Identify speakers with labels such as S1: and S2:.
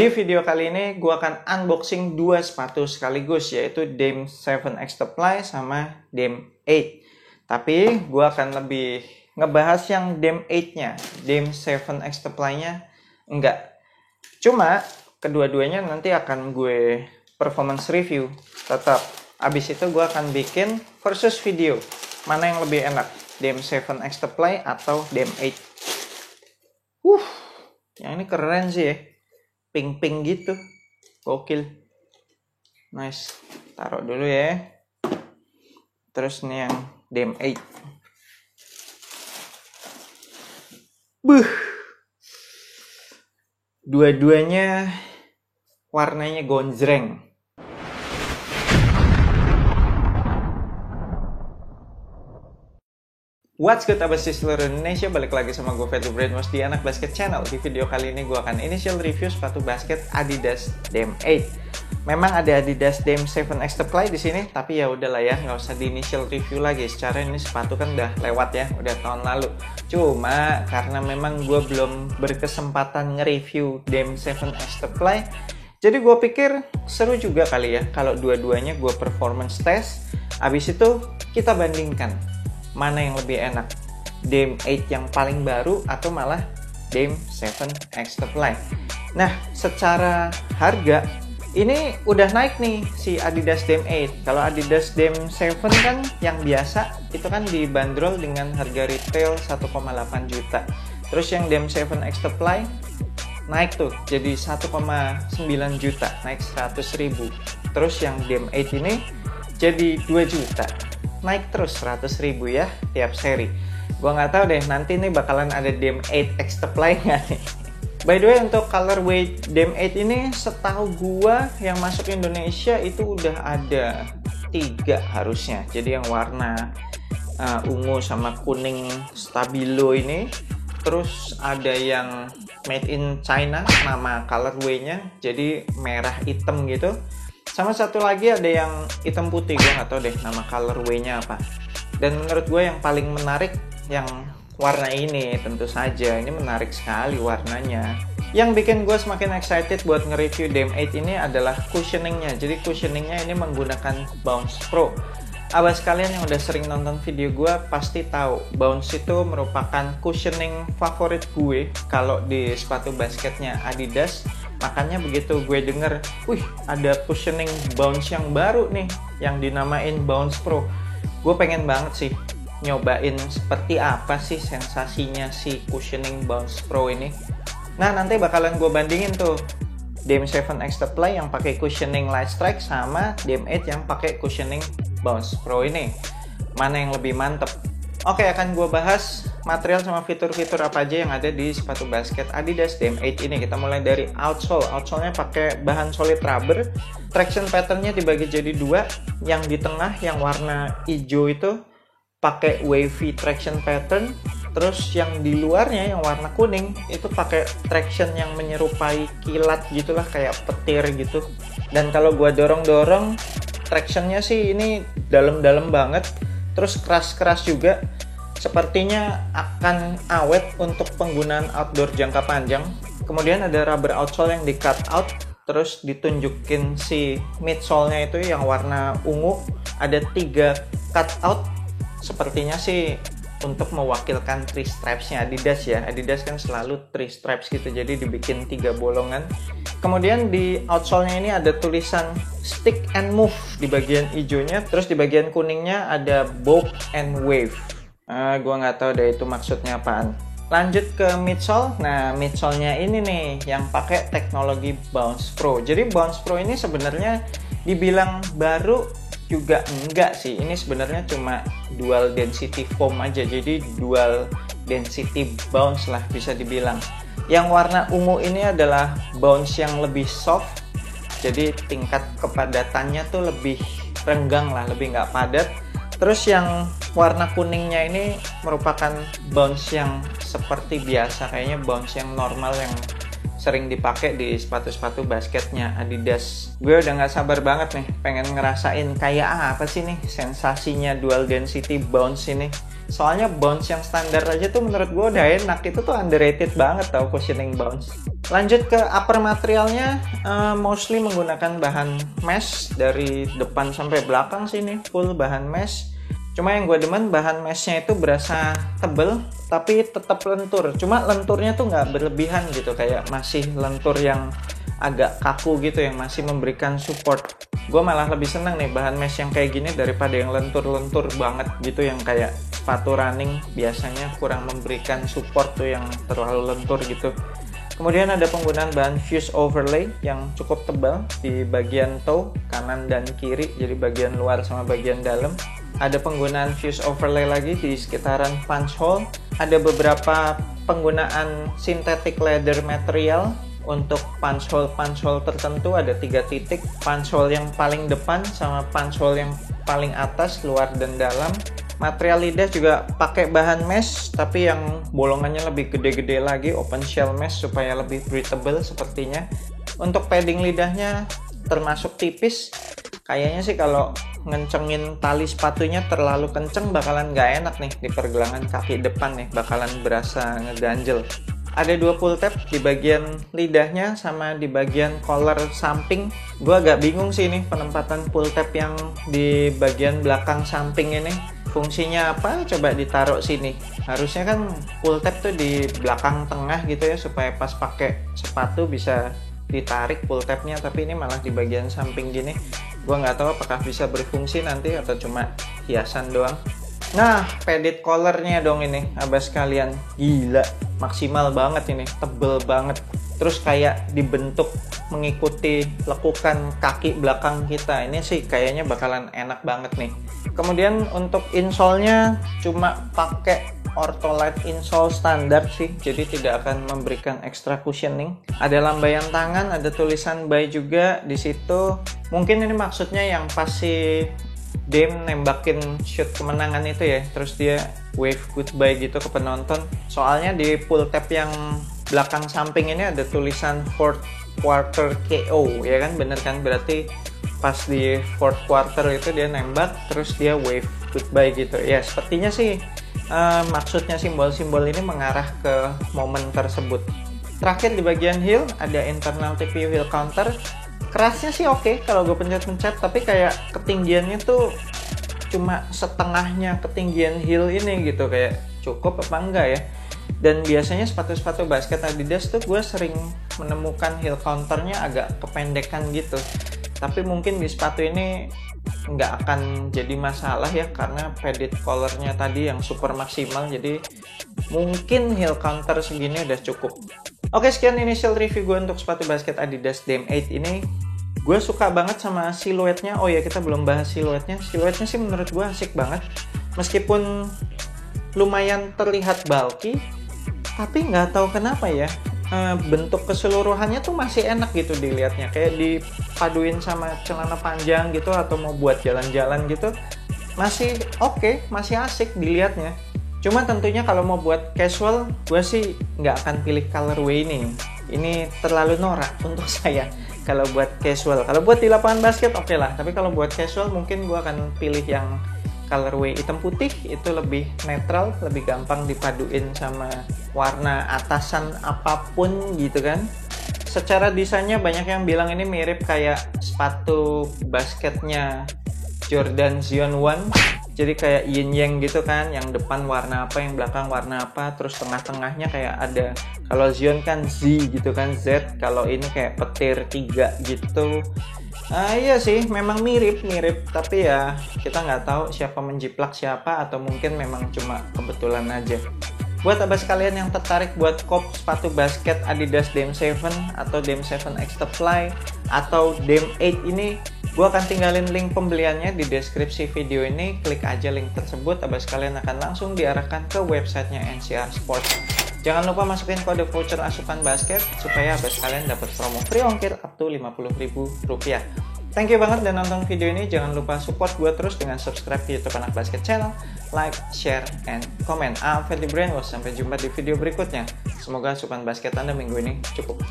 S1: Di video kali ini gue akan unboxing dua sepatu sekaligus, yaitu Dame 7 Extaply sama Dame 8. Tapi gue akan lebih ngebahas yang Dame 8-nya. Dame 7 Extaply-nya enggak. Cuma kedua-duanya nanti akan gue performance review. Tetap. Abis itu gue akan bikin versus video. Mana yang lebih enak? Dame 7 Extaply atau Dame 8? Yang ini keren sih ya. Pink-pink gitu. Gokil. Nice. Taruh dulu ya. Terus ini yang Dame 8. Dua-duanya warnanya gonjreng. What's good abas di seluruh Indonesia, balik lagi sama gue Fedro Brainwash di Anak Basket Channel. Di video kali ini gue akan initial review sepatu basket Adidas Dame 8. Memang ada Adidas Dame 7 Extaply di sini, tapi ya udahlah ya, nggak usah di initial review lagi. Secara ini sepatu kan udah lewat ya, udah tahun lalu. Cuma karena memang gue belum berkesempatan nge-review Dame 7 Extaply, jadi gue pikir seru juga kali ya kalau dua-duanya gue performance test. Abis itu kita bandingkan mana yang lebih enak, Dame 8 yang paling baru atau malah Dame 7 Extaply. Nah, secara harga ini udah naik nih si Adidas Dame 8. Kalau Adidas Dame 7 kan yang biasa itu kan dibanderol dengan harga retail 1,8 juta. Terus yang Dame 7 Extaply naik tuh jadi 1,9 juta, naik 100.000. Terus yang Dame 8 ini jadi 2 juta. Naik terus 100.000 ya tiap seri. Gua nggak tahu deh nanti nih bakalan ada Dame 8 Extaply nggak nih. By the way, untuk colorway Dame 8 ini setahu gua yang masuk Indonesia itu udah ada 3 harusnya. Jadi yang warna ungu sama kuning stabilo ini. Terus ada yang made in China, nama colorway-nya jadi merah hitam gitu. Sama satu lagi ada yang hitam putih, gue nggak tahu deh nama colorway-nya apa. Dan menurut gue yang paling menarik yang warna ini, tentu saja ini menarik sekali warnanya. Yang bikin gue semakin excited buat nge-review Dame 8 ini adalah cushioning-nya. Jadi cushioning-nya ini menggunakan Bounce Pro. Abas kalian yang udah sering nonton video gue pasti tahu Bounce itu merupakan cushioning favorit gue kalau di sepatu basketnya Adidas. Makanya begitu gue denger, wih ada cushioning Bounce yang baru nih yang dinamain Bounce Pro. Gue pengen banget sih nyobain seperti apa sih sensasinya si cushioning Bounce Pro ini. Nah nanti bakalan gue bandingin tuh Dame 7 Extaply yang pakai cushioning Light Strike sama Dame 8 yang pakai cushioning Bounce Pro ini. Mana yang lebih mantep? Oke, akan gue bahas material sama fitur-fitur apa aja yang ada di sepatu basket Adidas Dame 8 ini. Kita mulai dari outsole. Outsole-nya pakai bahan solid rubber. Traction pattern-nya dibagi jadi 2. Yang di tengah yang warna hijau itu pakai wavy traction pattern. Terus yang di luarnya yang warna kuning itu pakai traction yang menyerupai kilat gitulah, kayak petir gitu. Dan kalau gue dorong-dorong, tractionnya sih ini dalam-dalam banget. Terus keras-keras juga. Sepertinya akan awet untuk penggunaan outdoor jangka panjang. Kemudian ada rubber outsole yang di cut out. Terus ditunjukin si midsole-nya itu yang warna ungu. Ada 3 cut out. Sepertinya sih untuk mewakilkan 3 stripes-nya Adidas ya. Adidas kan selalu 3 stripes gitu, jadi dibikin 3 bolongan. Kemudian di outsole-nya ini ada tulisan stick and move di bagian hijaunya. Terus di bagian kuningnya ada bob and wave. Gua nggak tahu deh itu maksudnya apaan. Lanjut ke midsole. Nah, midsole-nya ini nih yang pakai teknologi Bounce Pro. Jadi Bounce Pro ini sebenarnya dibilang baru juga enggak sih. Ini sebenarnya cuma dual density foam aja. Jadi dual density bounce lah bisa dibilang. Yang warna ungu ini adalah bounce yang lebih soft. Jadi tingkat kepadatannya tuh lebih renggang lah, lebih nggak padat. Terus yang warna kuningnya ini merupakan bounce yang seperti biasa, kayaknya bounce yang normal yang sering dipakai di sepatu-sepatu basketnya Adidas. Gue udah nggak sabar banget nih, pengen ngerasain kayak apa sih nih sensasinya dual density bounce ini. Soalnya bounce yang standar aja tuh menurut gue udah enak, itu tuh underrated banget tau cushioning bounce. Lanjut ke upper materialnya, mostly menggunakan bahan mesh dari depan sampai belakang sini, full bahan mesh. Cuma yang gue demen bahan meshnya itu berasa tebel tapi tetap lentur. Cuma lenturnya tuh nggak berlebihan gitu, kayak masih lentur yang agak kaku gitu, yang masih memberikan support. Gue malah lebih seneng nih bahan mesh yang kayak gini daripada yang lentur-lentur banget gitu, yang kayak sepatu running biasanya kurang memberikan support tuh, yang terlalu lentur gitu. Kemudian ada penggunaan bahan fuse overlay yang cukup tebal di bagian toe kanan dan kiri, jadi bagian luar sama bagian dalam. Ada penggunaan fuse overlay lagi di sekitaran punch hole. Ada beberapa penggunaan synthetic leather material untuk punch hole tertentu. Ada 3 titik, punch hole yang paling depan sama punch hole yang paling atas, luar dan dalam. Material lidah juga pakai bahan mesh tapi yang bolongannya lebih gede-gede lagi, open shell mesh, supaya lebih breathable sepertinya. Untuk padding lidahnya termasuk tipis. Kayaknya sih kalau ngencengin tali sepatunya terlalu kenceng bakalan nggak enak nih di pergelangan kaki depan nih, bakalan berasa ngeganjel. Ada 2 pull tab di bagian lidahnya sama di bagian collar samping. Gue agak bingung sih ini penempatan pull tab yang di bagian belakang samping ini. Fungsinya apa? Coba ditaruh sini. Harusnya kan pull tab tuh di belakang tengah gitu ya, supaya pas pakai sepatu bisa ditarik pull tabnya, tapi ini malah di bagian samping gini. Gua nggak tahu apakah bisa berfungsi nanti atau cuma hiasan doang. Nah, padded collarnya dong ini, abas kalian. Gila, maksimal banget ini, tebel banget. Terus kayak dibentuk mengikuti lekukan kaki belakang kita. Ini sih kayaknya bakalan enak banget nih. Kemudian untuk insole-nya cuma pakai Ortholite insole standar sih, jadi tidak akan memberikan extra cushioning. Ada lambaian tangan, ada tulisan bye juga di situ. Mungkin ini maksudnya yang pas si Dame nembakin shoot kemenangan itu ya, terus dia wave goodbye gitu ke penonton. Soalnya di pull tab yang belakang samping ini ada tulisan fourth quarter KO, ya kan, bener kan? Berarti pas di fourth quarter itu dia nembak terus dia wave goodbye gitu ya. Sepertinya sih maksudnya simbol-simbol ini mengarah ke momen tersebut. Terakhir di bagian heel ada internal TPU heel counter. Kerasnya sih oke kalau gue pencet-pencet, tapi kayak ketinggiannya tuh cuma setengahnya ketinggian heel ini gitu, kayak cukup apa enggak ya. Dan biasanya sepatu-sepatu basket Adidas tuh gue sering menemukan heel counternya agak kependekan gitu. Tapi mungkin di sepatu ini nggak akan jadi masalah ya, karena padded collarnya tadi yang super maksimal, jadi mungkin heel counter segini udah cukup. Oke, sekian initial review gue untuk sepatu basket Adidas Dame 8 ini. Gue suka banget sama siluetnya. Oh ya, kita belum bahas siluetnya. Siluetnya sih menurut gue asik banget, meskipun lumayan terlihat bulky, tapi nggak tahu kenapa ya, bentuk keseluruhannya tuh masih enak gitu dilihatnya, kayak dipaduin sama celana panjang gitu atau mau buat jalan-jalan gitu masih oke, masih asik dilihatnya. Cuma tentunya kalau mau buat casual, gue sih nggak akan pilih colorway ini terlalu norak untuk saya kalau buat casual. Kalau buat di lapangan basket oke lah, tapi kalau buat casual mungkin gue akan pilih yang colorway hitam putih, itu lebih netral, lebih gampang dipaduin sama warna atasan apapun gitu kan. Secara desainnya banyak yang bilang ini mirip kayak sepatu basketnya Jordan Zion 1, jadi kayak yin yang gitu kan, yang depan warna apa, yang belakang warna apa, terus tengah-tengahnya kayak ada, kalau Zion kan Z gitu kan, Z, kalau ini kayak petir 3 gitu. Iya sih, memang mirip, tapi ya kita nggak tahu siapa menjiplak siapa, atau mungkin memang cuma kebetulan aja. Buat abas kalian yang tertarik buat kop sepatu basket Adidas Dame 7 atau Dame 7 Extra Fly atau Dame 8 ini, gue akan tinggalin link pembeliannya di deskripsi video ini. Klik aja link tersebut, abas kalian akan langsung diarahkan ke websitenya NCR Sports. Jangan lupa masukin kode voucher asupan basket supaya abas kalian dapat promo free ongkir up to Rp50.000. Thank you banget udah nonton video ini. Jangan lupa support gue terus dengan subscribe di YouTube Anak Basket Channel, like, share, and comment. I'm Freddy Brainwash. Sampai jumpa di video berikutnya. Semoga asupan basket Anda minggu ini cukup.